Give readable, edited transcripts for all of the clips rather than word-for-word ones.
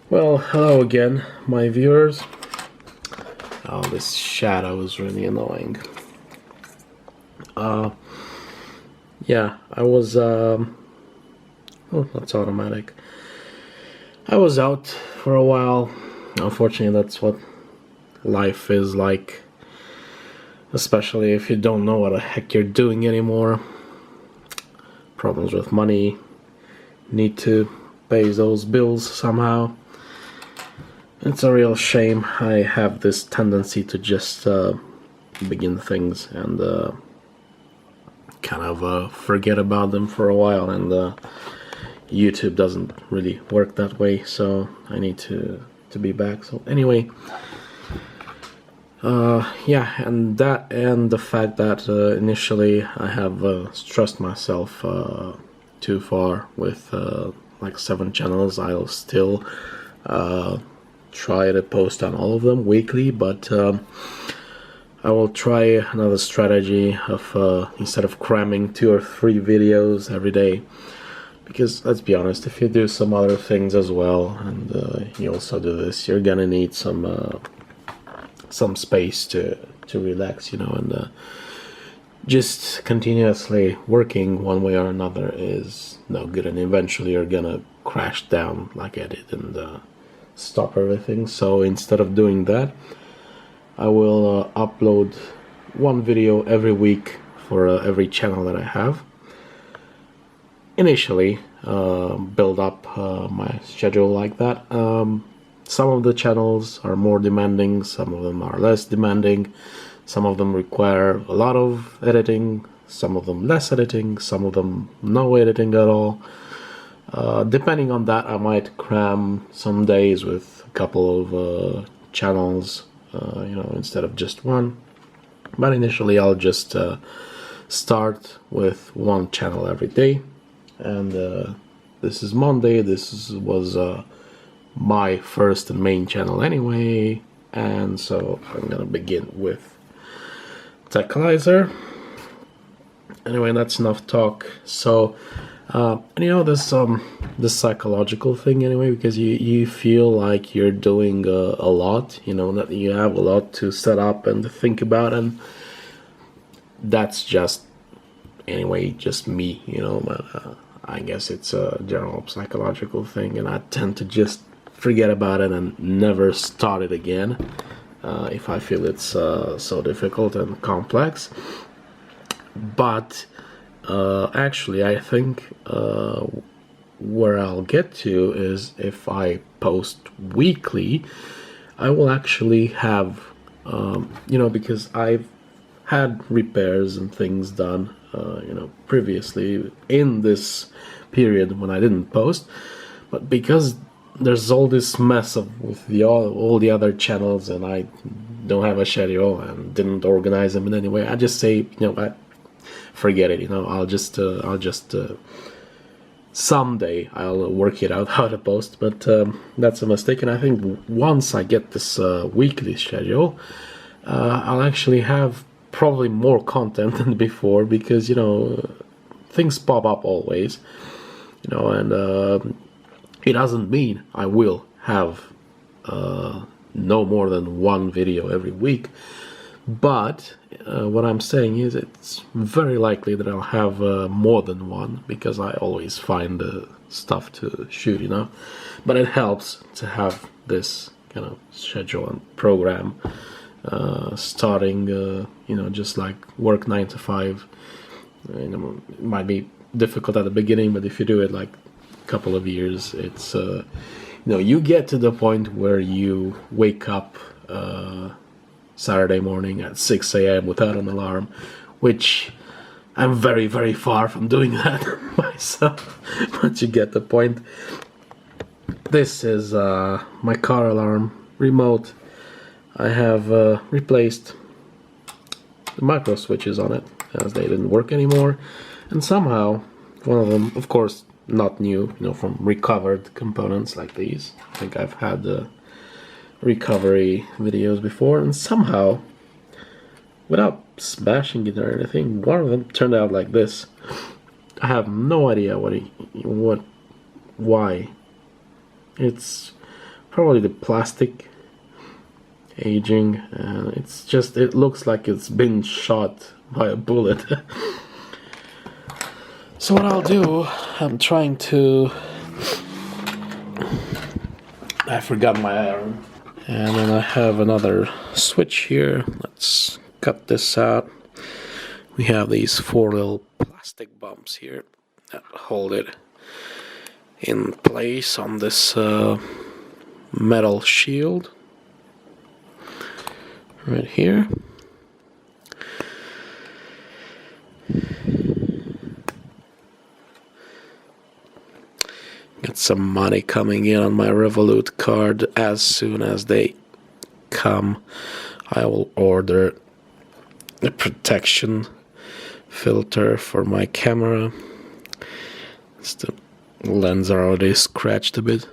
Well, hello again, my viewers. Oh, this shadow is really annoying. Yeah, I was, oh, that's automatic. I was out for a while. Unfortunately, that's what life is like. Especially if you don't know what the heck you're doing anymore. Problems with money. Need to pay those bills somehow. It's a real shame. I have this tendency to just begin things and kind of forget about them for a while, and YouTube doesn't really work that way, so I need to be back. So anyway, yeah, and that and the fact that initially I have stressed myself too far with like 7 channels. I'll still try to post on all of them weekly, but I will try another strategy of instead of cramming 2 or 3 videos every day, because let's be honest, if you do some other things as well and you also do this, you're gonna need some space to relax, you know, and just continuously working one way or another is no good, and eventually you're gonna crash down like I did and stop everything. So instead of doing that, I will upload 1 video every week for every channel that I have. Initially, build up my schedule like that. Some of the channels are more demanding, some of them are less demanding, some of them require a lot of editing, some of them less editing, some of them no editing at all. Depending on that, I might cram some days with a couple of channels, you know, instead of just 1. But initially I'll just start with 1 channel every day. And this is Monday. Was my first and main channel anyway, and so I'm gonna begin with Techalyzer. Anyway, that's enough talk. So and you know, this psychological thing anyway, because you feel like you're doing a lot, you know, that you have a lot to set up and to think about, and that's just anyway just me, you know. But I guess it's a general psychological thing, and I tend to just forget about it and never start it again if I feel it's so difficult and complex. But actually, I think where I'll get to is if I post weekly, I will actually have, you know, because I've had repairs and things done, you know, previously in this period when I didn't post, but because there's all this mess with all the other channels, and I don't have a schedule and didn't organize them in any way, I just say, you know, forget it, you know, I'll just someday I'll work it out how to post. But that's a mistake, and I think once I get this weekly schedule, I'll actually have probably more content than before, because, you know, things pop up always, you know, and it doesn't mean I will have no more than 1 video every week, but what I'm saying is it's very likely that I'll have more than 1, because I always find stuff to shoot, you know. But it helps to have this kind of schedule and program, starting, you know, just like work 9 to 5. You know, it might be difficult at the beginning, but if you do it like a couple of years, it's you know, you get to the point where you wake up Saturday morning at 6 a.m. without an alarm, which I'm very, very far from doing that myself, but you get the point. This is my car alarm remote. I have replaced the micro switches on it, as they didn't work anymore, and somehow one of them, of course not new, you know, from recovered components like these. I think I've had recovery videos before, and somehow, without smashing it or anything, one of them turned out like this. I have no idea why. It's probably the plastic aging, and it looks like it's been shot by a bullet. So what I'll do, I'm trying to, I forgot my iron, and then I have another switch here. Let's cut this out. We have these 4 little plastic bumps here that hold it in place on this metal shield right here. Got some money coming in on my Revolut card. As soon as they come, I will order a protection filter for my camera. The lens are already scratched a bit.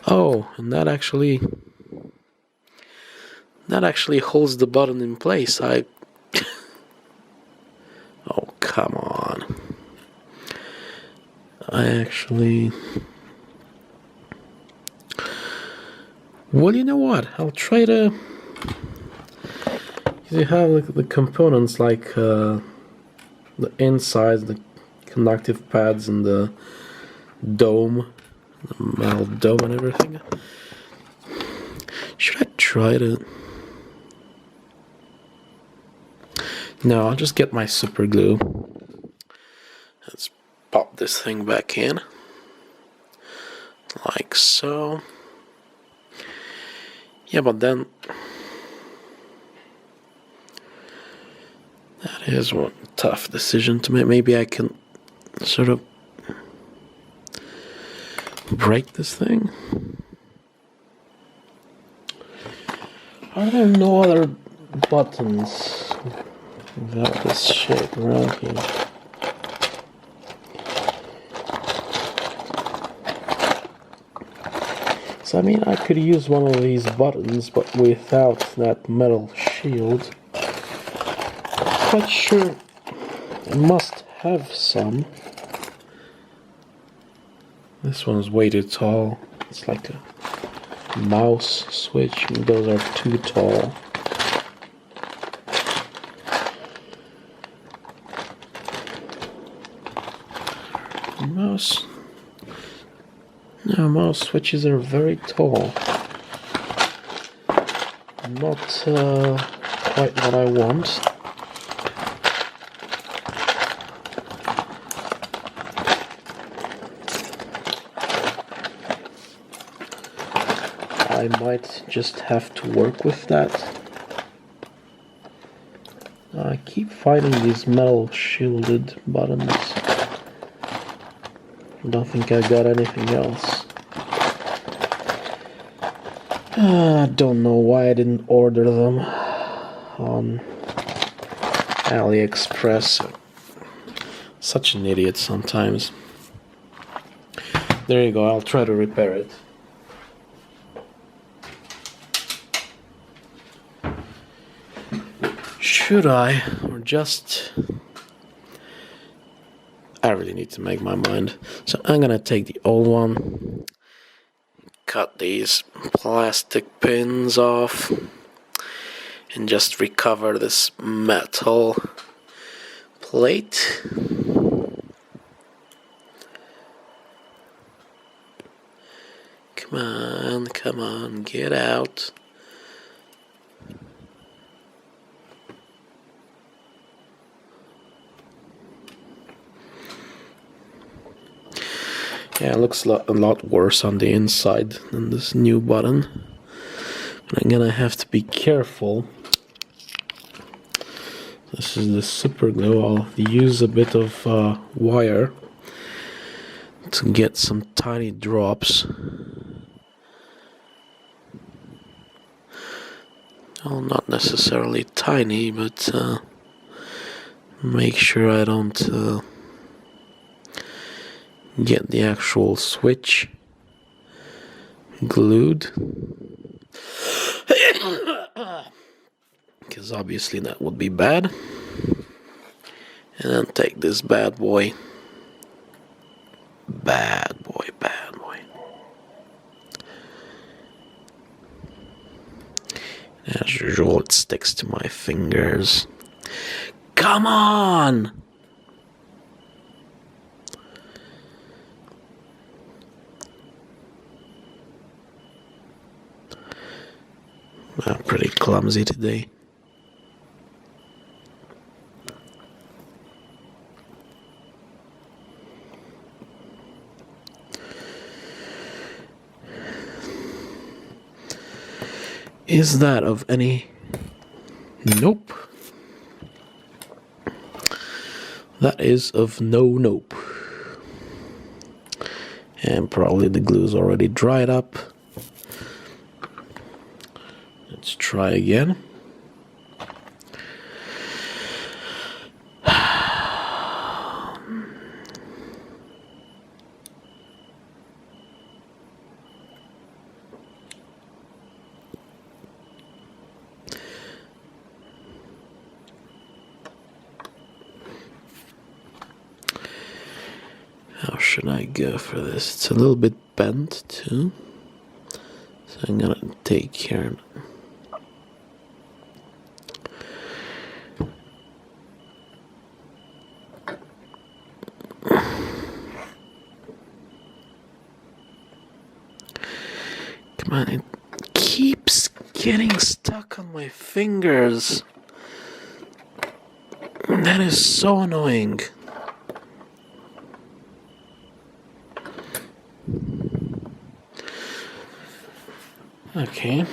Oh, and that actually holds the button in place. Oh, come on. Well, you know what? I'll try to. You have the components like the insides, the conductive pads, and the dome, the metal dome, and everything. Should I try to? No, I'll just get my super glue. Let's pop this thing back in, like so. Yeah, but then that is one tough decision to make. Maybe I can sort of break this thing. Are there no other buttons without this shape around here? So I mean, I could use one of these buttons, but without that metal shield. Quite sure I must have some. This one's way too tall. It's like a mouse switch. Those are too tall. Mouse switches are very tall. Not quite what I want. I might just have to work with that. I keep finding these metal shielded buttons. I don't think I got anything else. I don't know why I didn't order them on AliExpress. Such an idiot sometimes. There you go, I'll try to repair it. Should I, or just... I really need to make my mind. So I'm gonna take the old one, cut these plastic pins off, and just recover this metal plate. Come on, get out. Yeah, it looks a lot worse on the inside than this new button. But I'm gonna have to be careful. This is the super glue. I'll use a bit of wire to get some tiny drops. Well, not necessarily tiny, but make sure I don't get the actual switch glued, because obviously that would be bad. And then take this bad boy, As usual, it sticks to my fingers. Come on! I'm pretty clumsy today. Is that of any... Nope. That is of no nope. And probably the glue's already dried up. Let's try again. How should I go for this? It's a little bit bent too. So I'm gonna take care of it. Come on, it keeps getting stuck on my fingers. That is so annoying. Okay.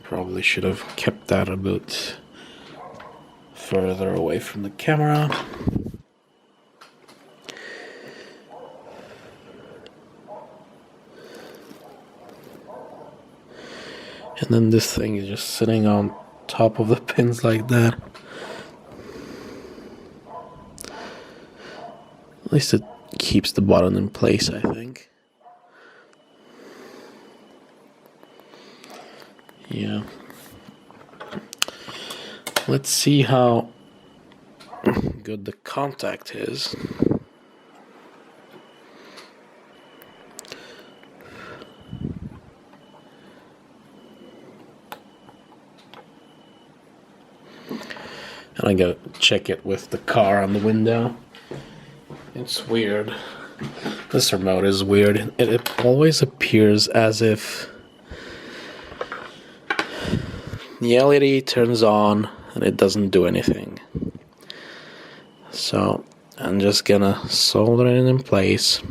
Probably should have kept that a bit further away from the camera. And then this thing is just sitting on top of the pins like that. At least it keeps the button in place, I think. Yeah. Let's see how good the contact is. And I gotta check it with the car on the window. It's weird. This remote is weird. It always appears as if the LED turns on and it doesn't do anything. So I'm just gonna solder it in place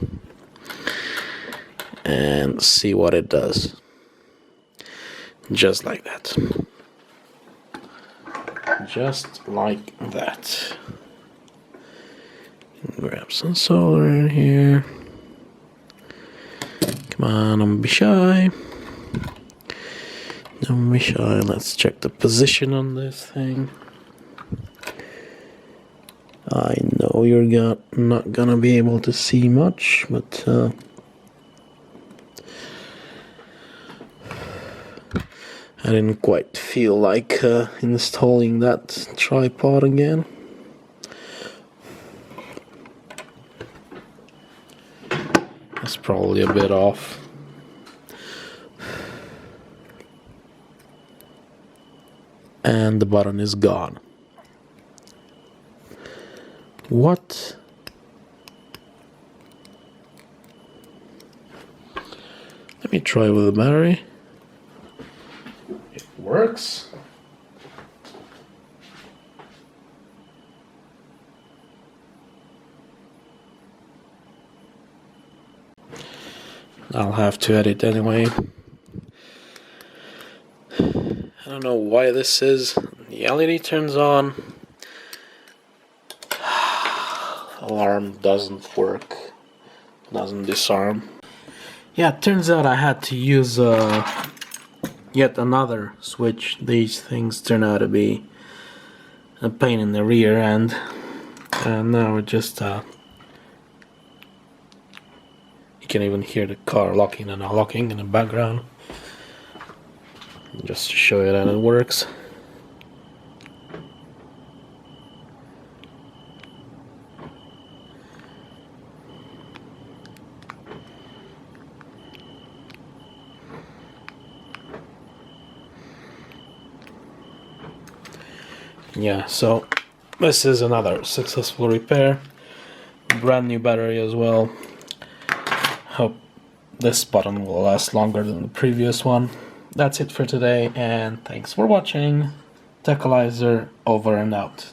and see what it does. Just like that. Just like that. Grab some solder in here. Come on, don't be shy. Don't be shy. Let's check the position on this thing. I know you're not gonna be able to see much, but I didn't quite feel like installing that tripod again. That's probably a bit off. And the button is gone. What? Let me try with the battery. It works. I'll have to edit anyway. I don't know why this is. The LED turns on. Alarm doesn't work. Doesn't disarm. Yeah, it turns out I had to use yet another switch. These things turn out to be a pain in the rear end. And now it just you can even hear the car locking and unlocking in the background. Just to show you that it works. Yeah, so this is another successful repair. Brand new battery as well. Hope this button will last longer than the previous one. That's it for today, and thanks for watching. Techalyzer over and out.